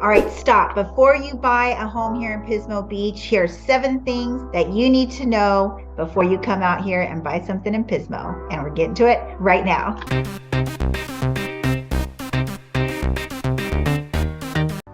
All right, stop. Before you buy a home here in Pismo Beach, here are 7 things that you need to know before you come out here and buy something in Pismo. And we're getting to it right now.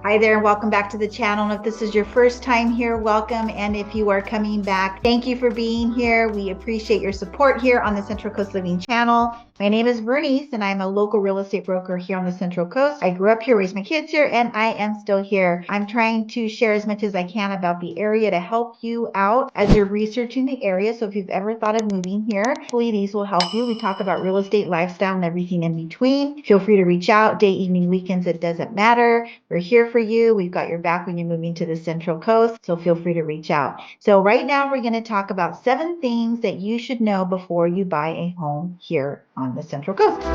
Hi there and welcome back to the channel. And if this is your first time here, welcome. And if you are coming back, thank you for being here. We appreciate your support here on the Central Coast Living channel. My name is Bernice and I'm a local real estate broker here on the Central Coast. I grew up here, raised my kids here, and I am still here. I'm trying to share as much as I can about the area to help you out as you're researching the area. So if you've ever thought of moving here, hopefully these will help you. We talk about real estate, lifestyle, and everything in between. Feel free to reach out, day, evening, weekends, it doesn't matter. We're here for you. We've got your back when you're moving to the Central Coast, so feel free to reach out. So right now we're going to talk about 7 things that you should know before you buy a home here on the Central Coast.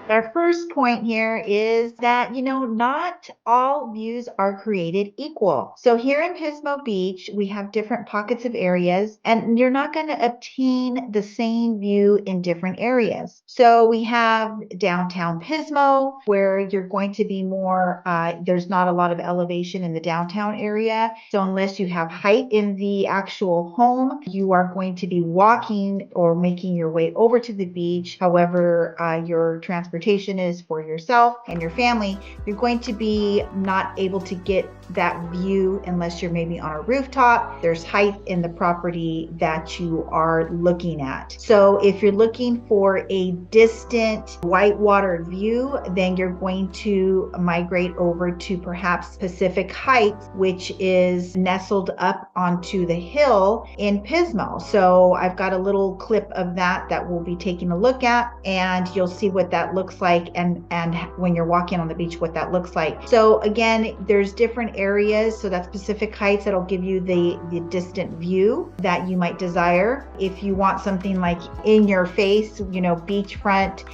Our first point here is that, not all views are created equal. So here in Pismo Beach, we have different pockets of areas, and you're not going to obtain the same view in different areas. So we have downtown Pismo, where you're going to be more, there's not a lot of elevation in the downtown area. So unless you have height in the actual home, you are going to be walking or making your way over to the beach. However, your transportation is for yourself and your family, you're going to be not able to get that view unless you're maybe on a rooftop. There's height in the property that you are looking at. So if you're looking for a distant whitewater view, then you're going to migrate over to perhaps Pacific Heights, which is nestled up onto the hill in Pismo. So I've got a little clip of that we'll be taking a look at, and you'll see what that looks like, and when you're walking on the beach, what that looks like. So again, there's different areas. So that's Pacific Heights, that'll give you the distant view that you might desire. If you want something like in your face, beachfront,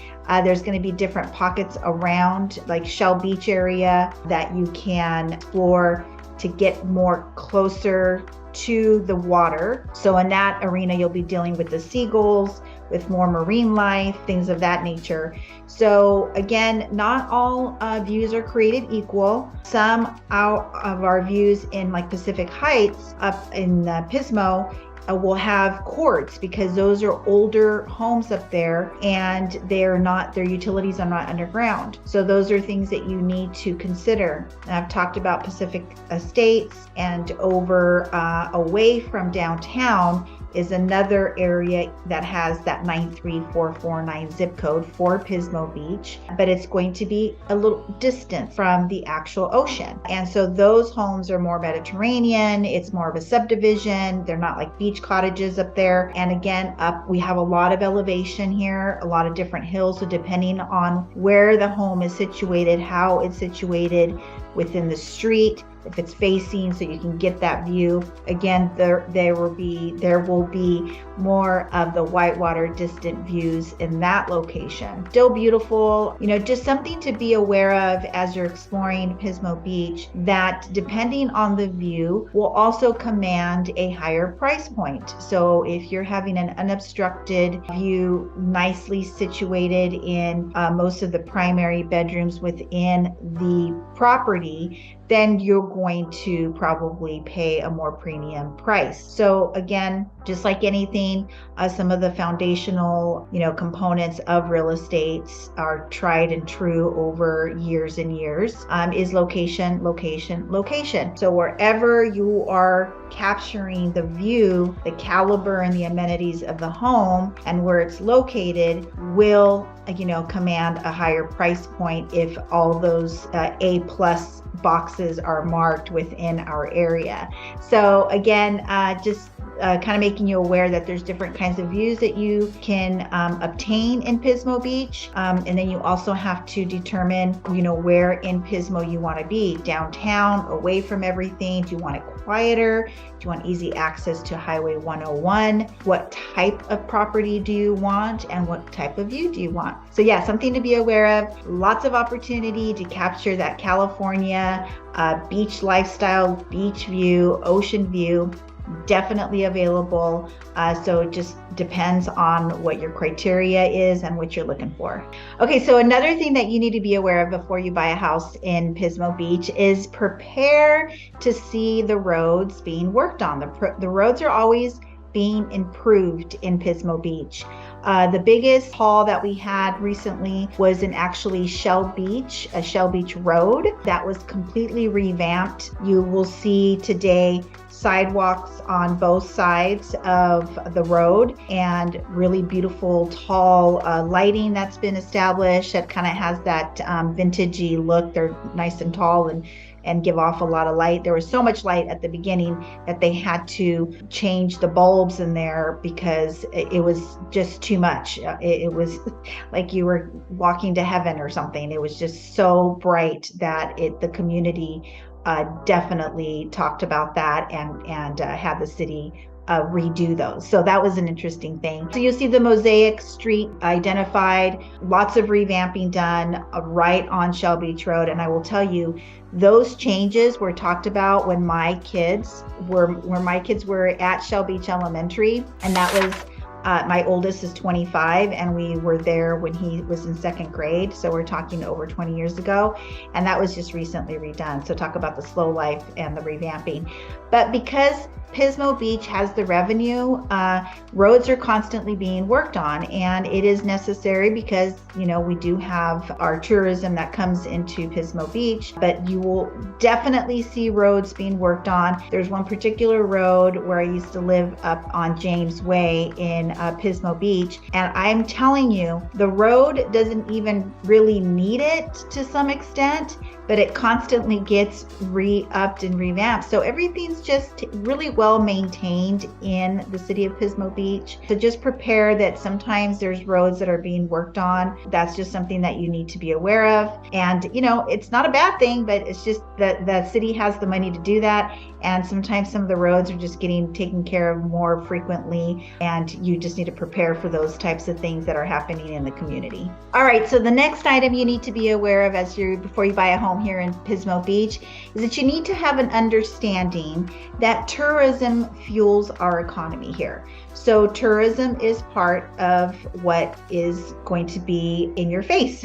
there's going to be different pockets around, like Shell Beach area, that you can explore to get more closer to the water. So in that arena, you'll be dealing with the seagulls, with more marine life, things of that nature. So again, not all views are created equal. Some out of our views in like Pacific Heights up in Pismo will have courts, because those are older homes up there and their utilities are not underground. So those are things that you need to consider. And I've talked about Pacific Estates, and over away from downtown is another area that has that 93449 zip code for Pismo Beach, but it's going to be a little distant from the actual ocean. And so those homes are more Mediterranean. It's more of a subdivision. They're not like beach cottages up there. And again, we have a lot of elevation here, a lot of different hills. So depending on where the home is situated, how it's situated within the street, if it's facing, so you can get that view. Again, there will be more of the whitewater distant views in that location. Still beautiful, just something to be aware of as you're exploring Pismo Beach, that depending on the view will also command a higher price point. So if you're having an unobstructed view, nicely situated in most of the primary bedrooms within the property, then you're going to probably pay a more premium price. So again, just like anything, some of the foundational, components of real estate are tried and true over years and years, is location, location, location. So wherever you are capturing the view, the caliber and the amenities of the home and where it's located will, command a higher price point if all those A+ boxes are marked within our area. So again, just kind of making you aware that there's different kinds of views that you can obtain in Pismo Beach. And then you also have to determine, where in Pismo you want to be. Downtown, away from everything? Do you want it quieter? Do you want easy access to Highway 101? What type of property do you want, and what type of view do you want? So yeah, something to be aware of. Lots of opportunity to capture that California beach lifestyle, beach view, ocean view. definitely available. So it just depends on what your criteria is and what you're looking for. Okay, so another thing that you need to be aware of before you buy a house in Pismo Beach is prepare to see the roads being worked on. The roads are always being improved in Pismo Beach. The biggest haul that we had recently was in actually Shell Beach, a Shell Beach road that was completely revamped. You will see today sidewalks on both sides of the road and really beautiful tall lighting that's been established that kind of has that vintagey look. They're nice and tall and give off a lot of light. There was so much light at the beginning that they had to change the bulbs in there because it was just too much. It was like you were walking to heaven or something. It was just so bright that the community definitely talked about that and had the city redo those. So that was an interesting thing. So you see the Mosaic Street identified, lots of revamping done right on Shell Beach Road. And I will tell you, those changes were talked about when my kids were at Shell Beach Elementary, and that was my oldest is 25, and we were there when he was in second grade. So we're talking over 20 years ago. And that was just recently redone. So talk about the slow life and the revamping. But because Pismo Beach has the revenue, roads are constantly being worked on, and it is necessary because, we do have our tourism that comes into Pismo Beach, but you will definitely see roads being worked on. There's one particular road where I used to live up on James Way in Pismo Beach, and I'm telling you, the road doesn't even really need it to some extent, but it constantly gets re-upped and revamped. So everything's just really well maintained in the city of Pismo Beach. So just prepare that sometimes there's roads that are being worked on. That's just something that you need to be aware of. And, it's not a bad thing, but it's just that the city has the money to do that. And sometimes some of the roads are just getting taken care of more frequently, and you just need to prepare for those types of things that are happening in the community. All right, so the next item you need to be aware of before you buy a home here in Pismo Beach is that you need to have an understanding that tourism fuels our economy here. So tourism is part of what is going to be in your face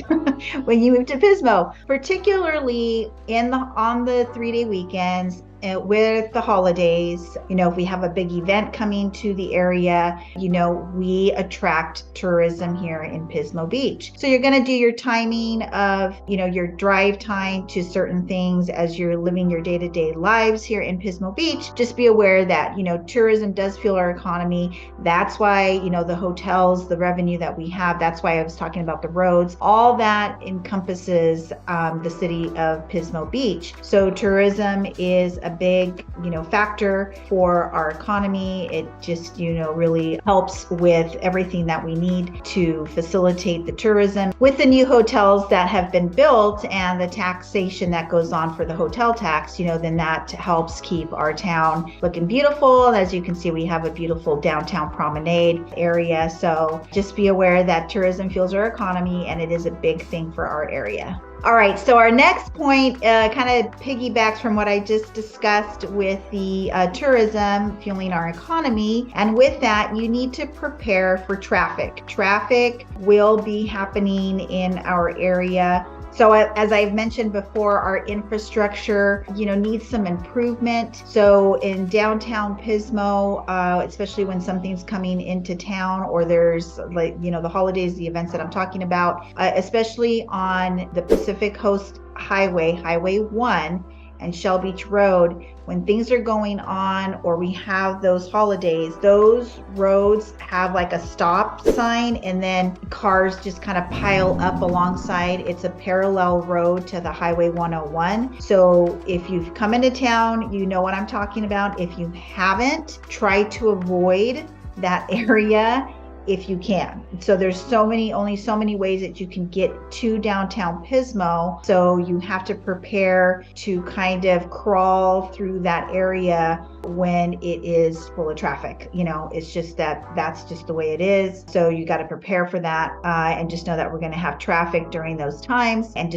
when you move to Pismo, particularly on the 3-day weekends. With the holidays, if we have a big event coming to the area, we attract tourism here in Pismo Beach. So you're going to do your timing of, your drive time to certain things as you're living your day-to-day lives here in Pismo Beach. Just be aware that, tourism does fuel our economy. That's why, the hotels, the revenue that we have, that's why I was talking about the roads. All that encompasses the city of Pismo Beach. So tourism is a big, factor for our economy. It just, really helps with everything that we need to facilitate the tourism. With the new hotels that have been built and the taxation that goes on for the hotel tax, then that helps keep our town looking beautiful. And as you can see, we have a beautiful downtown promenade area. So just be aware that tourism fuels our economy, and it is a big thing for our area. All right, so our next point kind of piggybacks from what I just discussed with the tourism fueling our economy. And with that, you need to prepare for traffic. Traffic will be happening in our area. So as I've mentioned before, our infrastructure, needs some improvement. So in downtown Pismo, especially when something's coming into town or there's the holidays, the events that I'm talking about, especially on the Pacific Coast Highway, Highway 1 and Shell Beach Road, when things are going on or we have those holidays, those roads have like a stop sign and then cars just kind of pile up alongside. It's a parallel road to the Highway 101. So if you've come into town, you know what I'm talking about. If you haven't, try to avoid that area if you can. So there's only so many ways that you can get to downtown Pismo. So you have to prepare to kind of crawl through that area when it is full of traffic. It's just that's just the way it is. So you got to prepare for that, and just know that we're going to have traffic during those times, and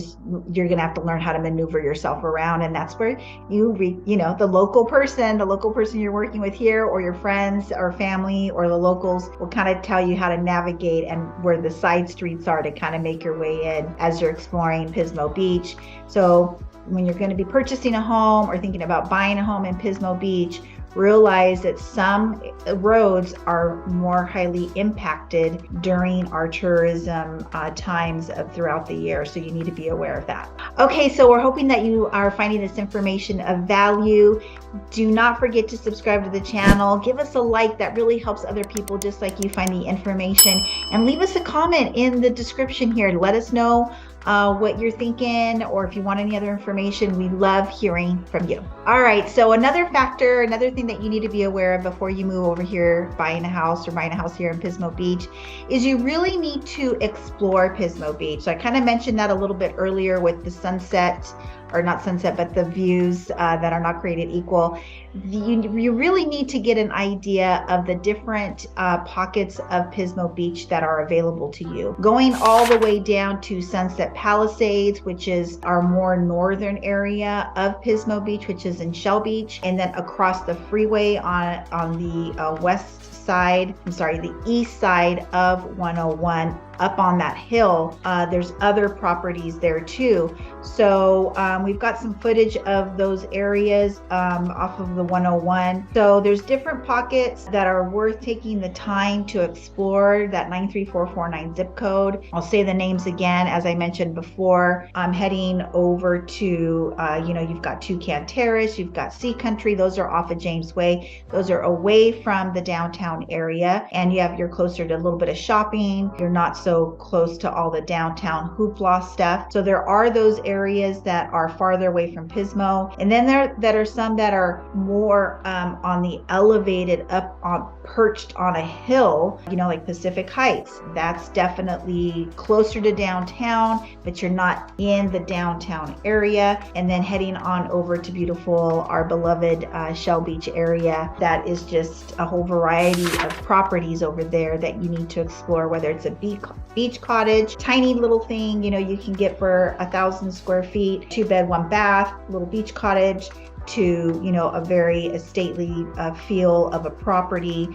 you're going to have to learn how to maneuver yourself around. And that's where the local person you're working with here, or your friends or family or the locals, will kind of tell you how to navigate and where the side streets are to kind of make your way in as you're exploring Pismo Beach. So when you're going to be purchasing a home or thinking about buying a home in Pismo Beach, realize that some roads are more highly impacted during our tourism times throughout the year. So you need to be aware of that. Okay, so we're hoping that you are finding this information of value. Do not forget to subscribe to the channel. Give us a like. That really helps other people just like you find the information. And leave us a comment in the description here. Let us know what you're thinking, or if you want any other information. We love hearing from you. All right, so another thing that you need to be aware of before you move over here, buying a house here in Pismo Beach, is you really need to explore Pismo Beach. So I kind of mentioned that a little bit earlier with the sunset, or not sunset, but the views that are not created equal. You really need to get an idea of the different pockets of Pismo Beach that are available to you. Going all the way down to Sunset Palisades, which is our more northern area of Pismo Beach, which is in Shell Beach, and then across the freeway on the the east side of 101, up on that hill. There's other properties there too. So we've got some footage of those areas off of the 101. So there's different pockets that are worth taking the time to explore. That 93449 zip code. I'll say the names again. As I mentioned before, I'm heading over to, you've got Toucan Terrace, you've got Sea Country. Those are off of James Way. Those are away from the downtown area. And you're closer to a little bit of shopping. You're not so close to all the downtown hoopla stuff. So there are those areas that are farther away from Pismo. And then there are some that are more on the elevated, perched on a hill, like Pacific Heights. That's definitely closer to downtown, but you're not in the downtown area. And then heading on over to beautiful, our beloved Shell Beach area. That is just a whole variety of properties over there that you need to explore, whether it's a beach cottage, tiny little thing, you can get for 1,000 square feet, 2-bed, 1-bath, little beach cottage, to a very stately feel of a property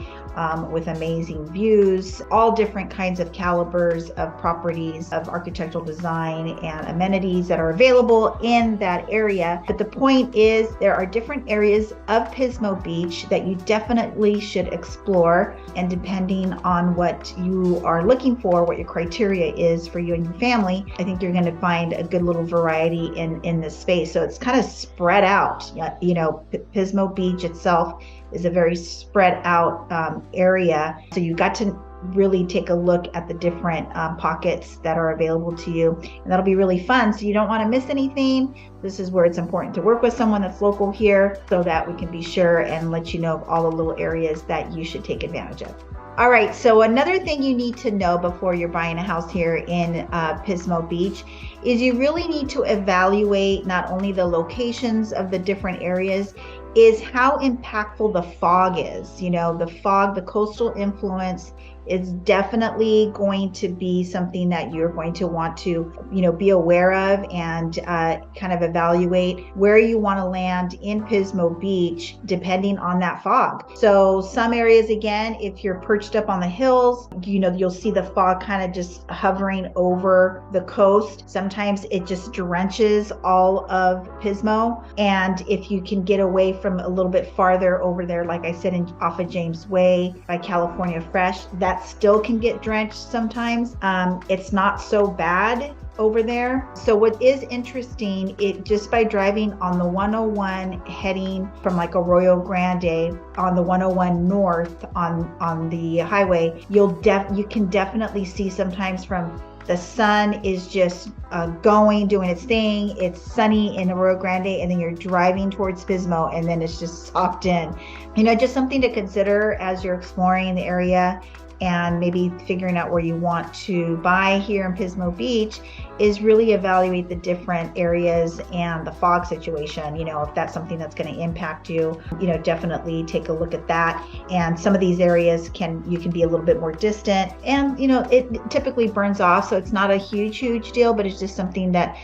with amazing views, all different kinds of calibers of properties of architectural design and amenities that are available in that area. But the point is, there are different areas of Pismo Beach that you definitely should explore, and depending on what you are looking for, what your criteria is for you and your family, I think you're going to find a good little variety in this space. So it's kind of spread out. Pismo Beach itself is a very spread out area. So you got to really take a look at the different pockets that are available to you, and that'll be really fun. So you don't want to miss anything. This is where it's important to work with someone that's local here, so that we can be sure and let you know of all the little areas that you should take advantage of. All right, so another thing you need to know before you're buying a house here in Pismo Beach is you really need to evaluate not only the locations of the different areas, is how impactful the fog is. The fog, the coastal influence is definitely going to be something that you're going to want to, be aware of, and kind of evaluate where you want to land in Pismo Beach depending on that fog. So some areas, again, if you're perched up on the hills, you'll see the fog kind of just hovering over the coast. Sometimes it just drenches all of Pismo. And if you can get away from a little bit farther over there, like I said, off of James Way by California Fresh, that still can get drenched sometimes. It's not so bad over there. So what is interesting, just by driving on the 101, heading from like Arroyo Grande on the 101 north on the highway, you can definitely see sometimes from the sun is just doing its thing. It's sunny in Arroyo Grande, and then you're driving towards Pismo, and then it's just socked in. Just something to consider as you're exploring the area and maybe figuring out where you want to buy here in Pismo Beach is really evaluate the different areas and the fog situation. If that's something that's going to impact you, definitely take a look at that. And some of these areas you can be a little bit more distant, and it typically burns off, so it's not a huge deal, but it's just something that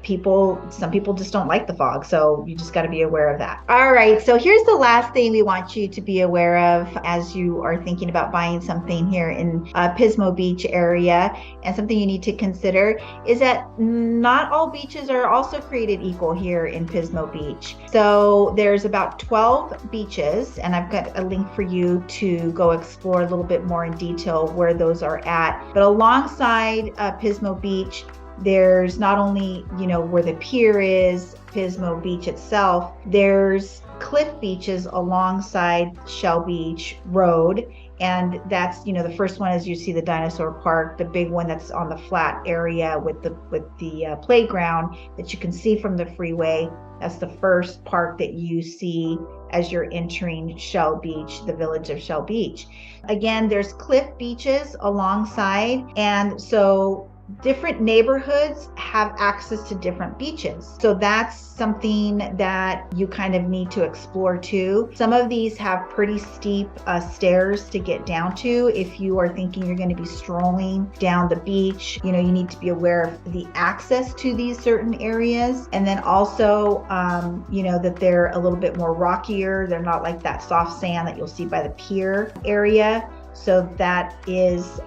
some people just don't like the fog, so you just got to be aware of that. All right, so here's the last thing we want you to be aware of as you are thinking about buying something here in Pismo Beach area, and something you need to consider is that not all beaches are also created equal here in Pismo Beach. So there's about 12 beaches, and I've got a link for you to go explore a little bit more in detail where those are at. But alongside Pismo Beach, there's not only, where the pier is, Pismo Beach itself, there's cliff beaches alongside Shell Beach Road. And that's, the first one is you see the dinosaur park, the big one that's on the flat area with the playground that you can see from the freeway. That's the first park that you see as you're entering Shell Beach, the village of Shell Beach. Again, there's cliff beaches alongside, and so different neighborhoods have access to different beaches. So that's something that you kind of need to explore too. Some of these have pretty steep stairs to get down to. If you are thinking you're going to be strolling down the beach, you need to be aware of the access to these certain areas. And then also, that they're a little bit more rockier. They're not like that soft sand that you'll see by the pier area. So that is,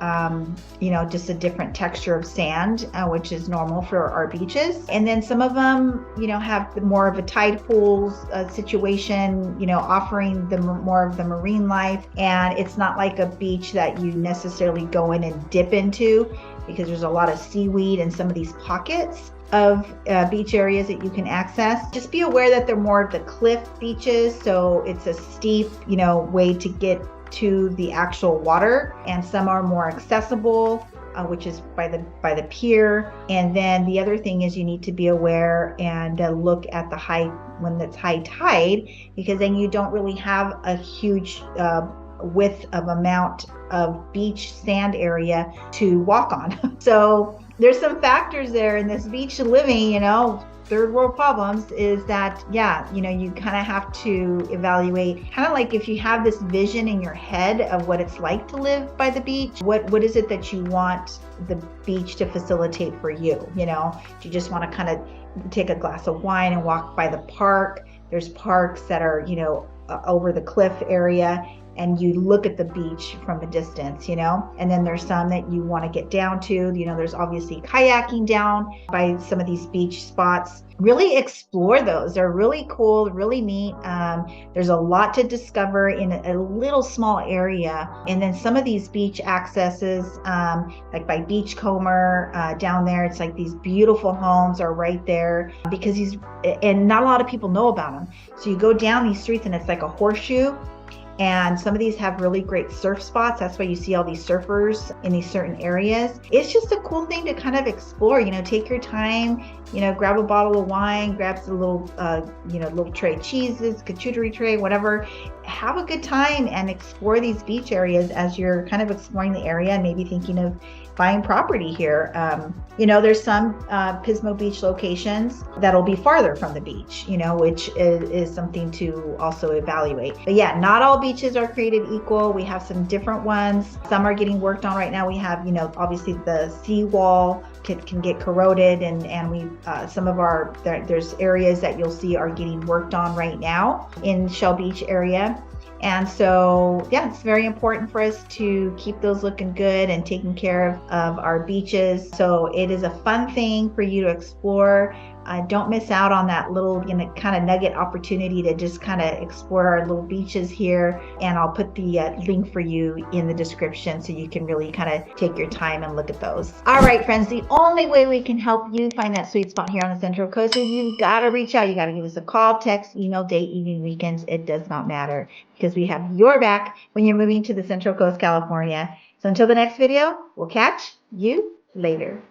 just a different texture of sand, which is normal for our beaches. And then some of them, have more of a tide pools situation, offering more of the marine life. And it's not like a beach that you necessarily go in and dip into, because there's a lot of seaweed in some of these pockets of beach areas that you can access. Just be aware that they're more of the cliff beaches. So it's a steep, way to get to the actual water, and some are more accessible, which is by the pier. And then the other thing is you need to be aware and look at the high when it's high tide, because then you don't really have a huge width of amount of beach sand area to walk on. So there's some factors there in this beach living, third world problems, is that, you kind of have to evaluate, kind of like if you have this vision in your head of what it's like to live by the beach, what is it that you want the beach to facilitate for you? Do you just want to kind of take a glass of wine and walk by the park? There's parks that are, over the cliff area, and you look at the beach from a distance, and then there's some that you want to get down to. There's obviously kayaking down by some of these beach spots. Really explore those. They're really cool, really neat. There's a lot to discover in a little small area. And then some of these beach accesses, like by Beachcomber down there, it's like these beautiful homes are right there, because and not a lot of people know about them. So you go down these streets and it's like a horseshoe. And some of these have really great surf spots. That's why you see all these surfers in these certain areas. It's just a cool thing to kind of explore. Take your time, grab a bottle of wine, grab some little, little tray of cheeses, charcuterie tray, whatever. Have a good time and explore these beach areas as you're kind of exploring the area and maybe thinking of buying property here. There's some Pismo Beach locations that'll be farther from the beach, which is something to also evaluate. But yeah, not all beaches are created equal. We have some different ones. Some are getting worked on right now. We have, obviously the seawall can get corroded, and we there's areas that you'll see are getting worked on right now in Shell Beach area. And so, it's very important for us to keep those looking good and taking care of our beaches. So it is a fun thing for you to explore. Don't miss out on that little kind of nugget opportunity to just kind of explore our little beaches here. And I'll put the link for you in the description so you can really kind of take your time and look at those. All right, friends, the only way we can help you find that sweet spot here on the Central Coast is you've got to reach out. You got to give us a call, text, email, date, evening, weekends. It does not matter, because we have your back when you're moving to the Central Coast, California. So until the next video, we'll catch you later.